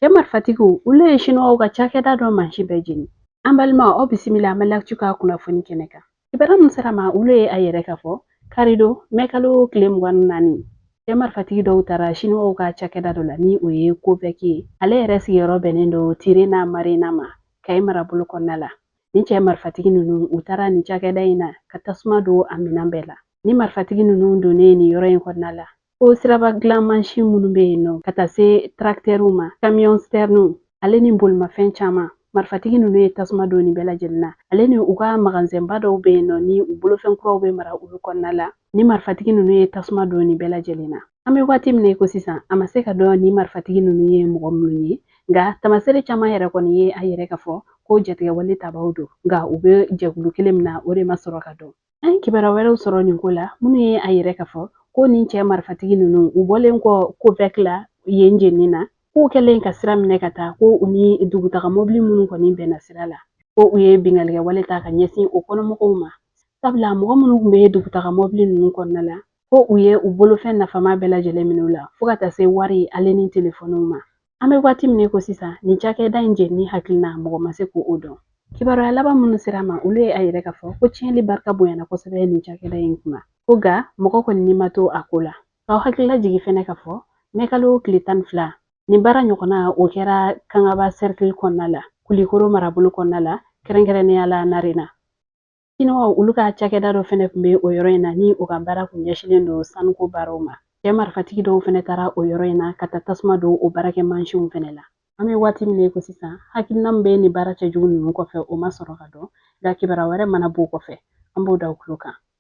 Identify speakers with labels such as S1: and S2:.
S1: cɛ marifatigiw olu ye Chinois ka cakɛda dɔ mansi bɛɛ jeni. An balima aw bisimila an bɛ lecture ka kunnafoni kɛnɛ kan. Kibaruya min sera ma olu ye a yɛrɛ ka fɔ karido mɛkalo tile 24 cɛ marifatigi dɔw taara Chinois ka cakɛda dɔ la ni o ye Covec ye. Ale yɛrɛ sigiyɔrɔ bɛnnen don Tirena Marina ma Kayi marabolo kɔnɔna la. Ni cɛ marifatigi ninnu u taara ni cakɛda in na ka tasuma don a minɛn bɛɛ la. Ni marifatigi ninnu donnen nin yɔrɔ in kɔnɔna la ko siraba dilan mansin minnu bɛ yen nɔ ka taa se tracteurs ma camion citernes ale ni bolimafɛn caman marifatigi ninnu ye tasuma don nin bɛɛ lajɛlen na. Ale ni u ka magasinba dɔw bɛ yen nɔ ni u bolofɛn kuraw bɛ mara olu kɔnɔna la ni marifatigi ninnu ye tasuma don nin bɛɛ lajɛlen na. An bɛ waati min ko sisan a ma se ka dɔn ni marifatigi ninnu ye mɔgɔ minnu ye nka tamasere caman yɛrɛ kɔni ye a yɛrɛ ka fɔ ko jatigɛwale tabaw don nka u bɛ jɛkulu kelen min na o de ma sɔrɔ ka dɔn. An ye kibaruya wɛrɛw sɔrɔ nin ko la minnu ye a yɛrɛ ka fɔ ko nin cɛ marifatigi ninnu u bɔlen kɔ Covec la yen jenini na k'u kɛlen ka sira minɛ ka taa ko u ni dugutaga mobili minnu kɔni bɛnna sira la ko u ye bingalikɛwale ta ka ɲɛsin o kɔnɔmɔgɔw ma. Sabula mɔgɔ minnu tun bɛ dugutaga mobili ninnu kɔnɔna la ko u ye u bolofɛn nafama bɛɛ lajɛlen minɛ u la fo ka taa se wari ale ni telefɔniw ma. An bɛ waati min ko sisan nin cakɛda in jenini hakilina mɔgɔ ma se k'o dɔn. Kibaruya laban minnu sera ma olu ye a yɛrɛ ka fɔ ko tiɲɛli barika bonyana kosɛbɛ nin cakɛda in kunna ko nka mɔgɔ kɔni ni ma to a ko la. K'aw hakilila jigin fɛnɛ ka fɔ mɛkalo tile 12 nin baara ɲɔgɔnna o kɛra Kangaba cercle kɔnɔna la Kulikoro marabolo kɔnɔna la kɛrɛnkɛrɛnnenya la Narena. Chinois olu ka cakɛda dɔ fɛnɛ tun bɛ o yɔrɔ in na ni o ka baara kun ɲɛsinnen don sanuko baaraw ma. Cɛ marifatigi dɔw fɛnɛ taara o yɔrɔ in na ka taa tasuma don o baarakɛ mansinw fɛnɛ la. An bɛ waati min ko sisan hakilina min bɛ nin baara cɛjugu ninnu kɔfɛ o ma sɔrɔ ka dɔn nka kibaruya wɛrɛ mana b'o kɔfɛ an b'o da u tulo kan.